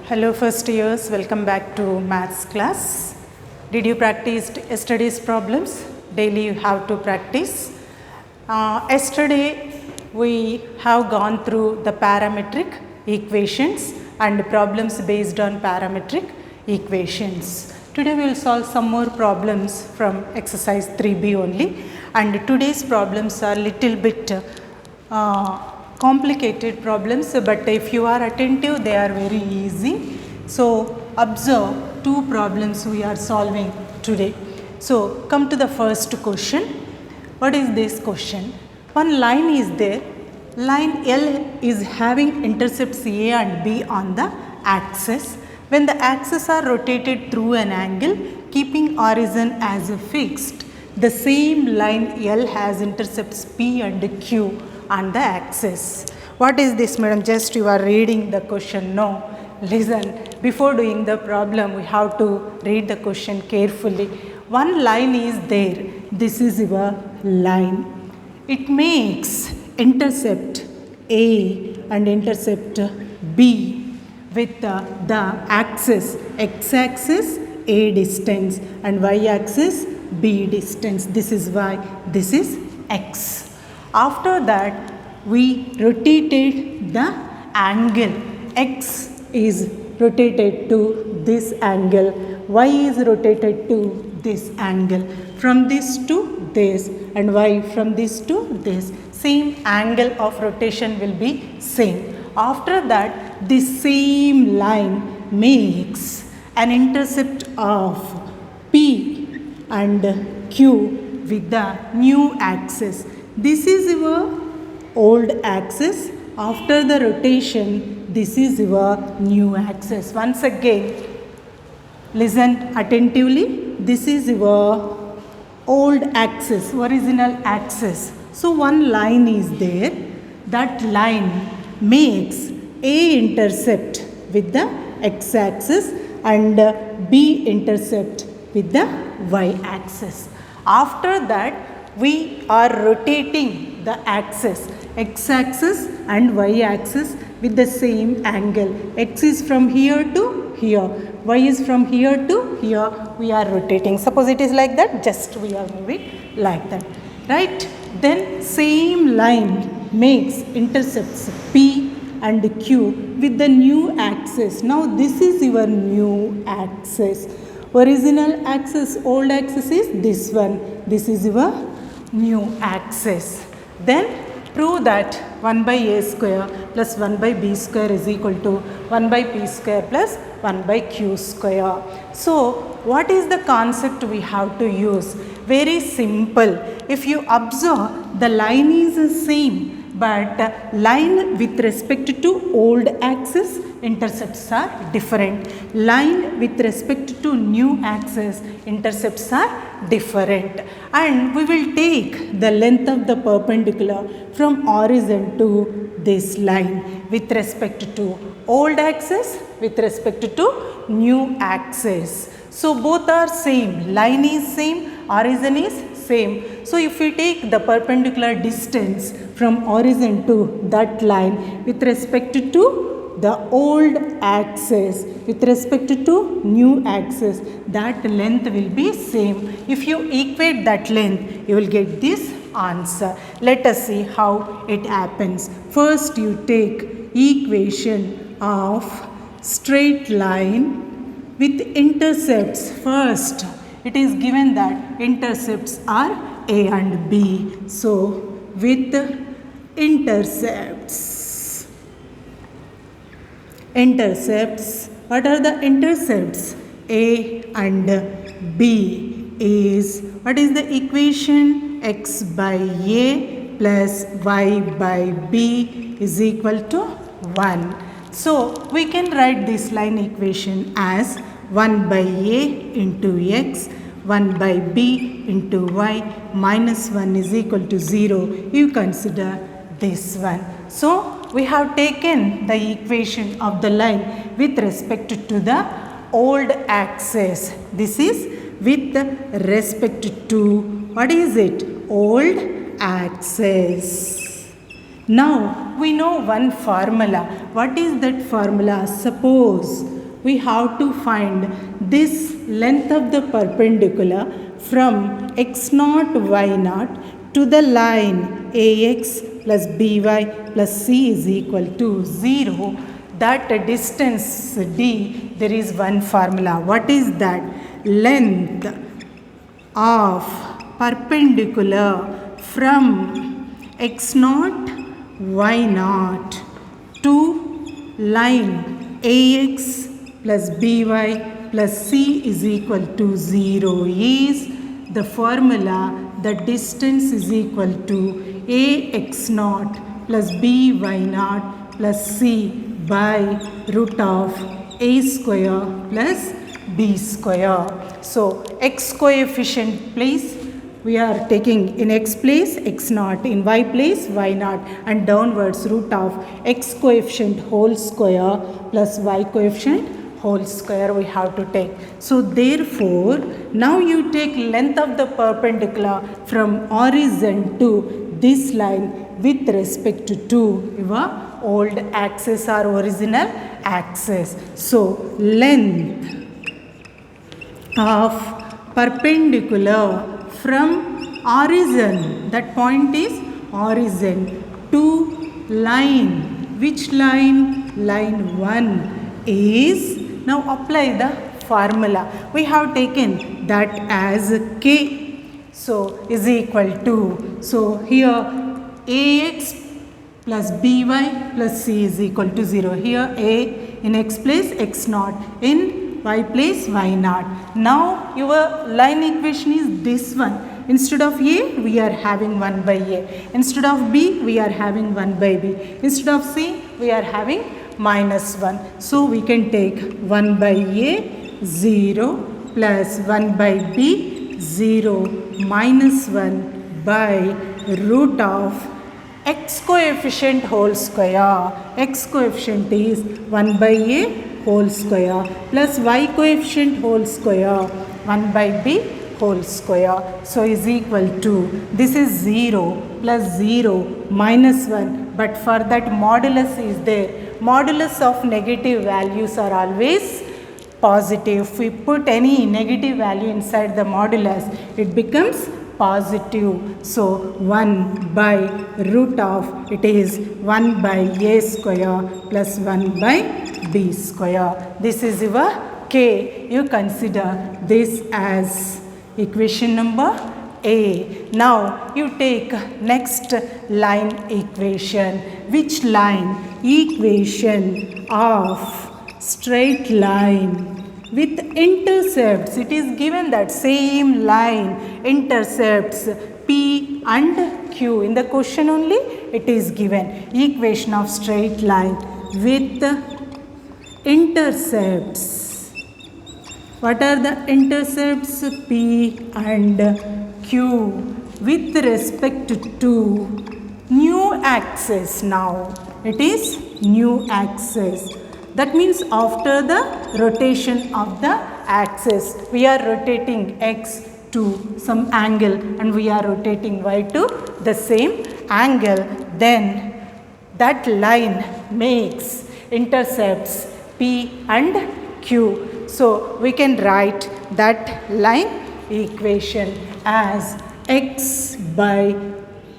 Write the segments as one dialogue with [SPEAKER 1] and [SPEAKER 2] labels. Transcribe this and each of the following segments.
[SPEAKER 1] Hello first years, welcome back to maths class. Did you practice yesterday's problems? Daily you have to practice. Yesterday we have gone through the parametric equations and problems based on parametric equations. Today we will solve some more problems from exercise 3B only, and today's problems are little bit complicated problems, but if you are attentive they are very easy. So observe two problems we are solving today. So come to the first question. What is this question? One line is there. Line L is having intercepts A and B on the axis. When the axes are rotated through an angle, keeping origin as fixed, the same line L has intercepts P and Q on the axis. What is this, madam? Just you are reading the question. No, listen. Before doing the problem, we have to read the question carefully. One line is there. This is your line. It makes intercept A and intercept B with the axis x-axis A distance and y-axis B distance. This is y, this is x. After that, we rotated the angle. X is rotated to this angle, y is rotated to this angle. From this to this and y from this to this. Same angle of rotation will be same. After that, this same line makes an intercept of P and Q with the new axis. This is your old axis. After the rotation, this is your new axis. Once again, listen attentively. This is your old axis, original axis. So one line is there. That line makes A intercept with the x-axis and B intercept with the y-axis. After that, we are rotating the axis, x-axis and y-axis with the same angle. X is from here to here, y is from here to here. We are rotating. Suppose it is like that, just we are moving like that, right? Then same line makes intercepts P and Q with the new axis. Now this is your new axis. Original axis, old axis is this one. This is your new axis. Then prove that 1 by a square plus 1 by b square is equal to 1 by p square plus 1 by q square. So what is the concept we have to use? Very simple. If you observe, the line is the same, but line with respect to old axis intercepts are different. Line with respect to new axis intercepts are different. And we will take the length of the perpendicular from origin to this line with respect to old axis, with respect to new axis. So both are same. Line is same, origin is same. So if we take the perpendicular distance from origin to that line with respect to the old axis, with respect to new axis, that length will be same. If you equate that length, you will get this answer. Let us see how it happens. First you take equation of straight line with intercepts. First it is given that intercepts are A and B. So with intercepts, what are the intercepts? A and B is, what is the equation? X by A plus Y by B is equal to 1. So we can write this line equation as 1 by A into X, 1 by B into Y, minus 1 is equal to 0. You consider this one. So we have taken the equation of the line with respect to the old axis. This is with respect to, what is it? Old axis. Now we know one formula. What is that formula? Suppose we have to find this length of the perpendicular from x0 y0 to the line ax plus by plus c is equal to 0. That distance d, there is one formula. What is that? Length of perpendicular from x0 y0 to line ax plus by plus c is equal to 0 is the formula. The distance is equal to ax0 plus by0 plus c by root of a square plus b square. So x coefficient place we are taking in x place x0, in y place y0, and downwards root of x coefficient whole square plus y coefficient whole square we have to take. So therefore, now you take length of the perpendicular from origin to this line with respect to your old axis or original axis. So length of perpendicular from origin, that point is origin, to line, which line? Line 1 is, now apply the formula. We have taken that as k, so is equal to, so here ax plus by plus c is equal to 0. Here a in x place x0, in y place y0. Now your line equation is this one. Instead of a, we are having 1 by a. Instead of b, we are having 1 by b. Instead of c, we are having minus 1. So we can take 1 by a 0 plus 1 by b 0 minus 1 by root of x coefficient whole square. X coefficient is 1 by a whole square plus y coefficient whole square 1 by b whole square. So is equal to, this is 0 plus 0 minus 1, but for that modulus is there. Modulus of negative values are always positive. If we put any negative value inside the modulus, it becomes positive. So 1 by root of, it is 1 by a square plus 1 by b square. This is your k. You consider this as equation number A. Now you take next line equation. Which line? Equation of straight line with intercepts. It is given that same line intercepts P and Q. In the question only it is given. Equation of straight line with intercepts. What are the intercepts? P and Q with respect to new axis. Now it is new axis. That means after the rotation of the axis, we are rotating x to some angle and we are rotating y to the same angle. Then that line makes intercepts P and Q. So we can write that line equation as x by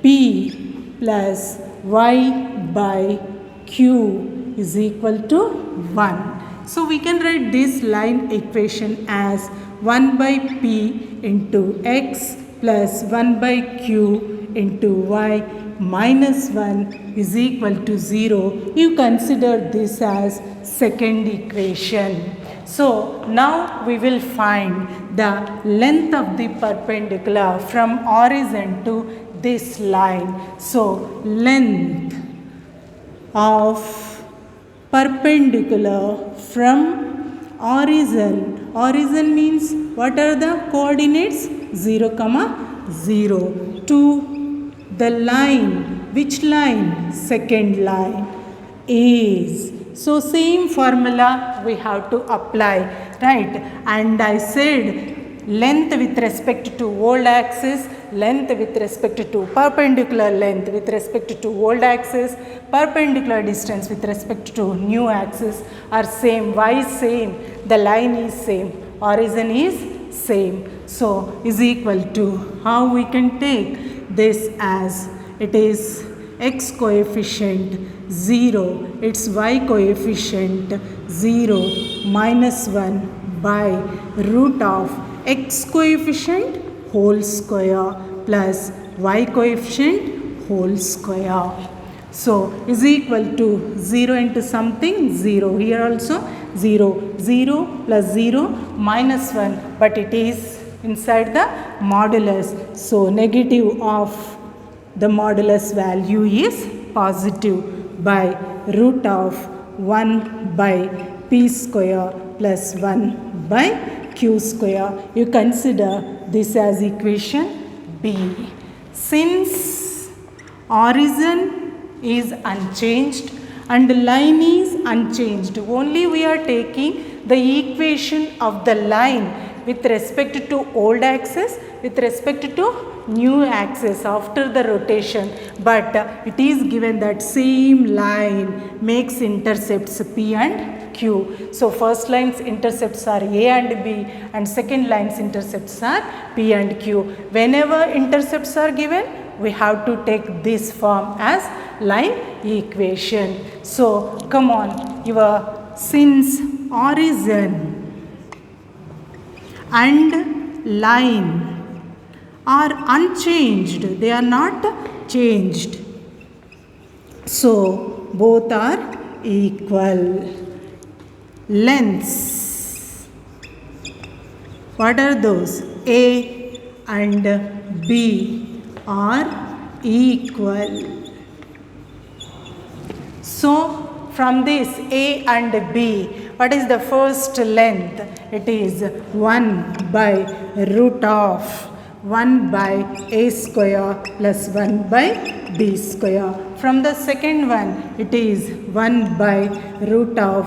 [SPEAKER 1] P plus y by Q is equal to 1. So we can write this line equation as 1 by P into x plus 1 by Q into y minus 1 is equal to 0. You consider this as second equation. So now we will find the length of the perpendicular from origin to this line. So length of perpendicular from origin. Origin means what are the coordinates? 0, 0 to the line. Which line? Second line is. So same formula we have to apply, right? And I said length with respect to old axis, length with respect to perpendicular length with respect to old axis, perpendicular distance with respect to new axis are same. Why same? The line is same, origin is same. So is equal to, how we can take this as, it is x coefficient 0, its y coefficient 0 minus 1 by root of x coefficient whole square plus y coefficient whole square. So is equal to 0 into something 0, here also 0, 0 plus 0 minus 1, but it is inside the modulus. So negative of the modulus value is positive by root of 1 by p square plus 1 by q square. You consider this as equation B. Since origin is unchanged and line is unchanged, only we are taking the equation of the line with respect to old axis, with respect to new axis after the rotation, but it is given that same line makes intercepts P and Q. So first line's intercepts are A and B and second line's intercepts are P and Q. Whenever intercepts are given, we have to take this form as line equation. So come on, your since origin and line are unchanged, they are not changed, so both are equal. Lengths, what are those? A and B are equal. So from this A and B, what is the first length? It is 1 by root of 1 by a square plus 1 by b square. From the second one, it is 1 by root of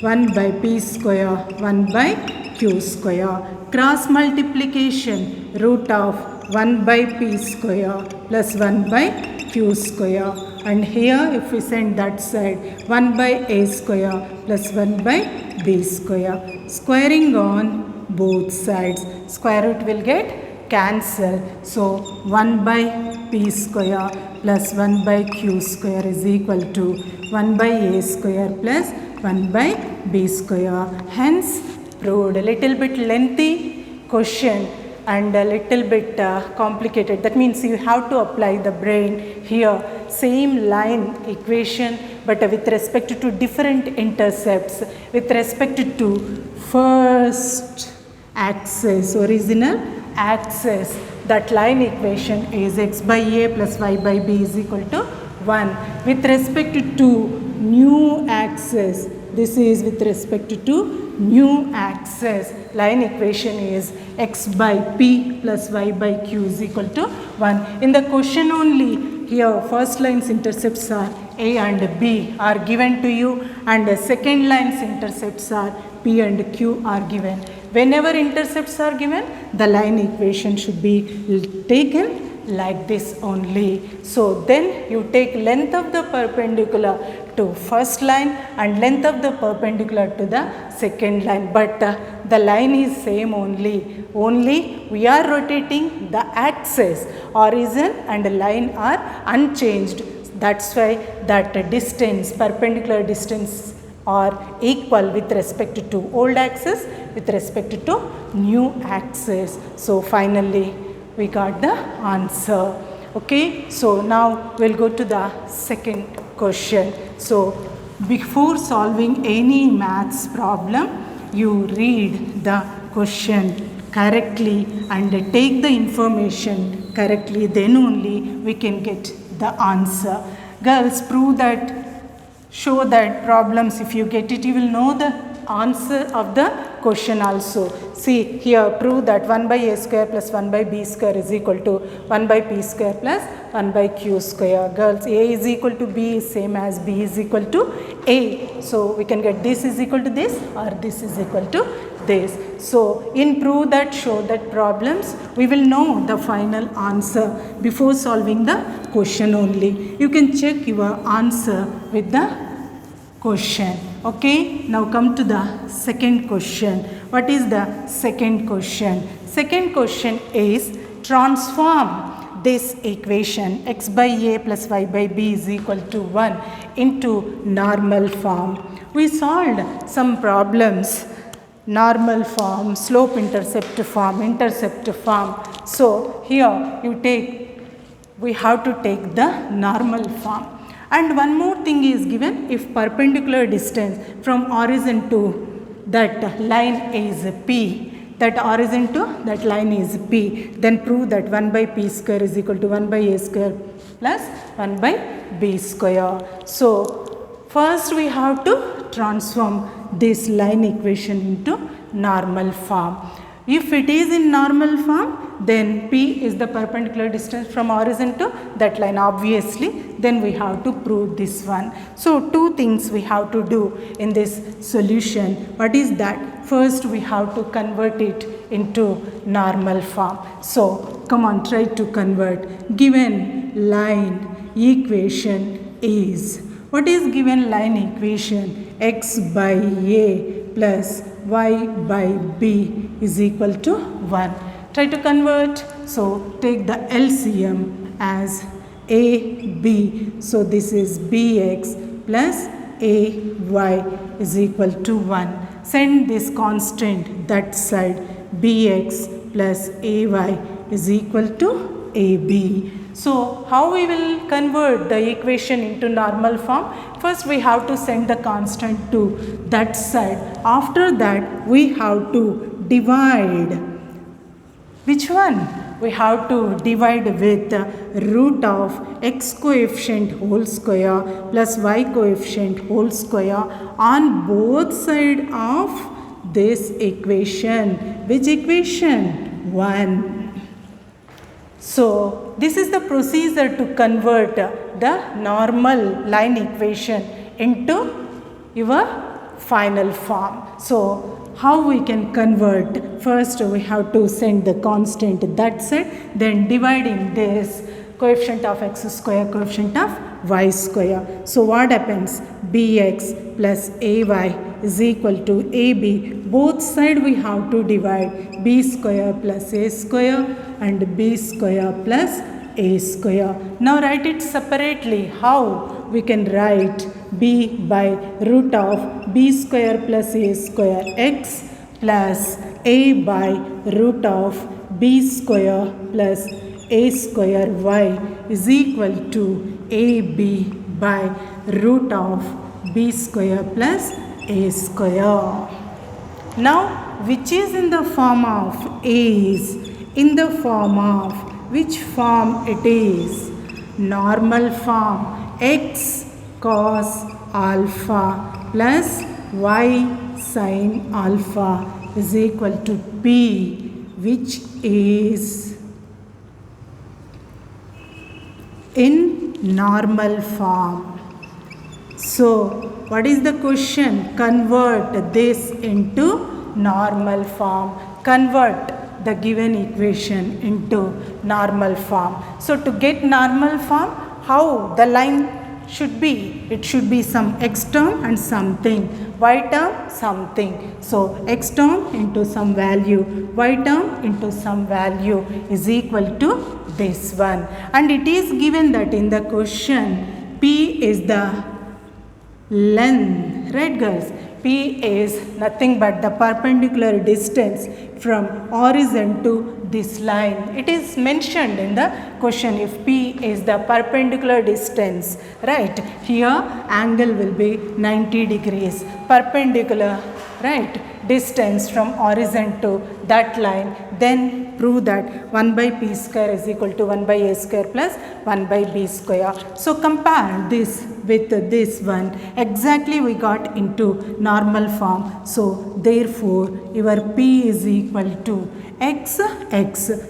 [SPEAKER 1] 1 by p square 1 by q square. Cross multiplication, root of 1 by p square plus 1 by q square. And here if we send that side, 1 by a square plus 1 by b square. Squaring on both sides, square root will get cancel. So 1 by p square plus 1 by q square is equal to 1 by a square plus 1 by b square. Hence proved. A little bit lengthy question and a little bit complicated. That means you have to apply the brain here. Same line equation but with respect to different intercepts. With respect to first axis, original axis, that line equation is x by a plus y by b is equal to 1. With respect to new axis, this is with respect to new axis, line equation is x by p plus y by q is equal to 1. In the question only, here first line's intercepts are a and b are given to you and the second line's intercepts are p and q are given. Whenever intercepts are given, the line equation should be taken like this only. So then you take length of the perpendicular to first line and length of the perpendicular to the second line, but the line is same only. Only we are rotating the axis, origin and line are unchanged. That's why that distance, perpendicular distance are equal with respect to old axis, with respect to new axis. So finally we got the answer. Okay, so now we'll go to the second question. So before solving any maths problem, you read the question correctly and take the information correctly, then only we can get the answer. Girls, prove that, show that problems, if you get it, you will know the answer of the question also. See here, prove that 1 by a square plus 1 by b square is equal to 1 by p square plus 1 by q square. Girls, a is equal to b is same as b is equal to a. So we can get this is equal to this or this is equal to this. So in prove that, show that problems, we will know the final answer before solving the question only. You can check your answer with the question. Okay, now come to the second question. What is the second question? Second question is transform this equation x by a plus y by b is equal to 1 into normal form. We solved some problems, normal form, slope intercept form. So here we have to take the normal form. And one more thing is given, if perpendicular distance from origin to that line is p, that origin to that line is p, then prove that 1 by p square is equal to 1 by a square plus 1 by b square. So first we have to transform this line equation into normal form. If it is in normal form, then p is the perpendicular distance from origin to that line, obviously. Then we have to prove this one. So two things we have to do in this solution. What is that? First we have to convert it into normal form. So come on, try to convert. Given line equation is, what is given line equation? X by a plus y by b is equal to 1. Try to convert. So take the LCM as AB. So this is bx plus ay is equal to 1. Send this constant that side. Bx plus ay is equal to ab. So how we will convert the equation into normal form? First we have to send the constant to that side. After that we have to divide. Which one? We have to divide with root of x coefficient whole square plus y coefficient whole square on both sides of this equation. Which equation? 1. So this is the procedure to convert the normal line equation into your final form. So how we can convert? First we have to send the constant that side, then dividing this coefficient of x square, coefficient of y square. So what happens? Bx plus ay is equal to ab. Both sides we have to divide. B square plus a square and b square plus a square. Now write it separately. How? We can write b by root of b square plus a square x plus a by root of b square plus a square y is equal to ab by root of b square plus a square. Now which is in the form of a is in the form of, which form it is? Normal form. X cos alpha plus y sin alpha is equal to p, which is in normal form. So what is the question? Convert this into normal form. Convert the given equation into normal form. So to get normal form, how the line should be? It should be some x term and something, y term something. So x term into some value, y term into some value is equal to this one. And it is given that in the question p is the length, right girls? P is nothing but the perpendicular distance from origin to this line. It is mentioned in the question if P is the perpendicular distance, right? Here angle will be 90 degrees. Perpendicular, right? Distance from origin to that line. Then prove that 1 by p square is equal to 1 by a square plus 1 by b square. So compare this with this one. Exactly we got into normal form. So therefore your p is equal to x,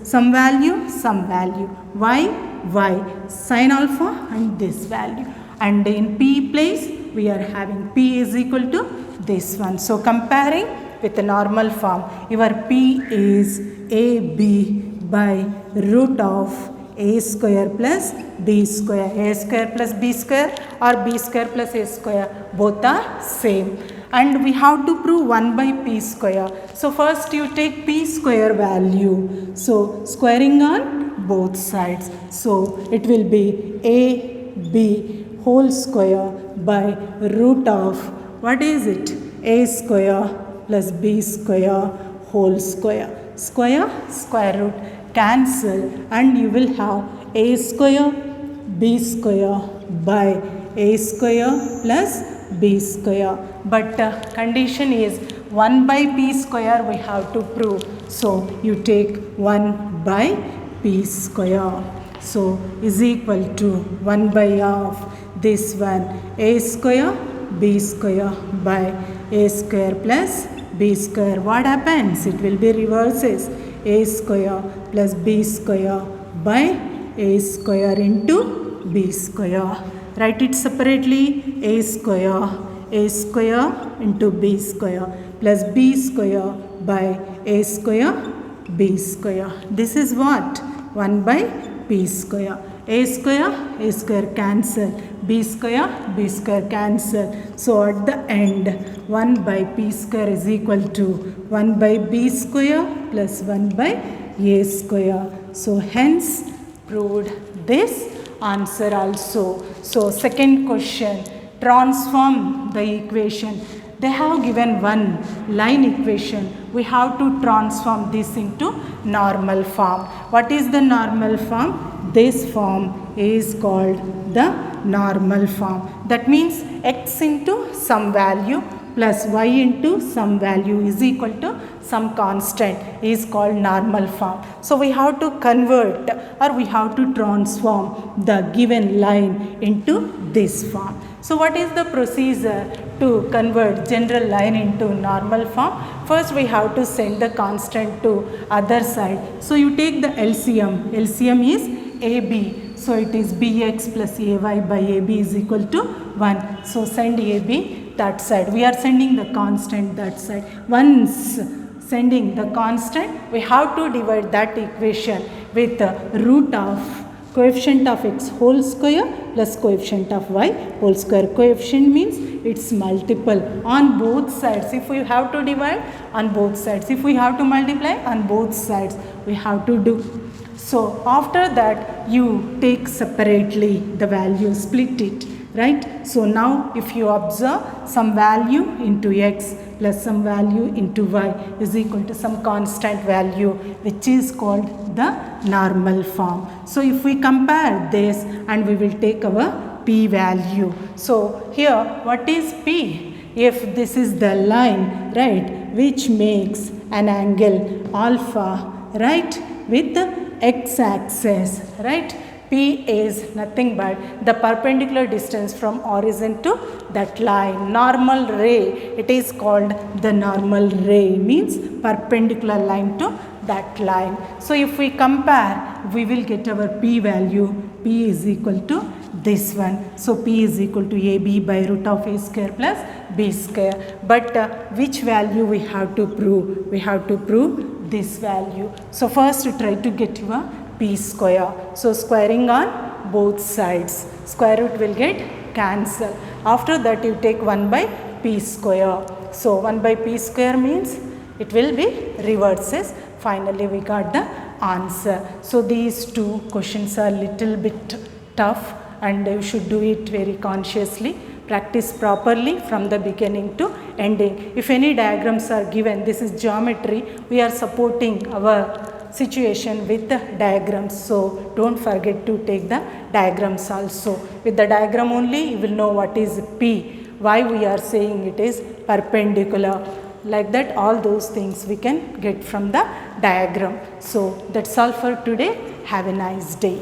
[SPEAKER 1] some value, y, sin alpha and this value. And in p place we are having p is equal to this one. So comparing with the normal form, your P is AB by root of A square plus B square. A square plus B square or B square plus A square, both are same. And we have to prove 1 by P square. So first you take P square value. So squaring on both sides. So it will be AB whole square by root of, what is it? A square plus B square whole square. Square root cancel, and you will have A square B square by A square plus B square. But condition is 1 by P square we have to prove. So you take 1 by P square. So is equal to 1 by half this one, A square B square by A square plus B square. What happens? It will be reverses. A square plus B square by A square into B square. Write it separately. A square into B square plus B square by A square B square. This is what? 1 by P square. A square cancel. B square cancel. So at the end, 1 by P square is equal to 1 by B square plus 1 by A square. So hence proved this answer also. So second question, transform the equation. They have given one line equation. We have to transform this into normal form. What is the normal form? This form is called the normal form. That means x into some value plus y into some value is equal to some constant is called normal form. So we have to convert, or we have to transform the given line into this form. So what is the procedure to convert general line into normal form? First we have to send the constant to other side. So you take the LCM. LCM is AB. So it is BX plus AY by AB is equal to 1. So send AB that side. We are sending the constant that side. Once sending the constant, we have to divide that equation with the root of coefficient of x whole square plus coefficient of y whole square. Coefficient means its multiple on both sides. If we have to divide on both sides, if we have to multiply on both sides, we have to do. So after that you take separately the value, split it, right? So now if you observe, some value into x plus some value into y is equal to some constant value, which is called the normal form. So if we compare this, and we will take our p value. So here what is p? If this is the line, right, which makes an angle alpha, right, with the x-axis, right? P is nothing but the perpendicular distance from origin to that line. Normal ray, it is called the normal ray, means perpendicular line to that line. So if we compare, we will get our P value. P is equal to this one. So P is equal to AB by root of A square plus B square. But which value we have to prove? We have to prove this value. So first try to get your P square. So squaring on both sides, square root will get cancelled. After that you take 1 by P square. So 1 by P square means it will be reverses. Finally we got the answer. So these two questions are little bit tough, and you should do it very consciously. Practice properly from the beginning to ending. If any diagrams are given, this is geometry, we are supporting our situation with the diagrams. So don't forget to take the diagrams also. With the diagram only you will know what is P, why we are saying it is perpendicular. Like that, all those things we can get from the diagram. So that's all for today. Have a nice day.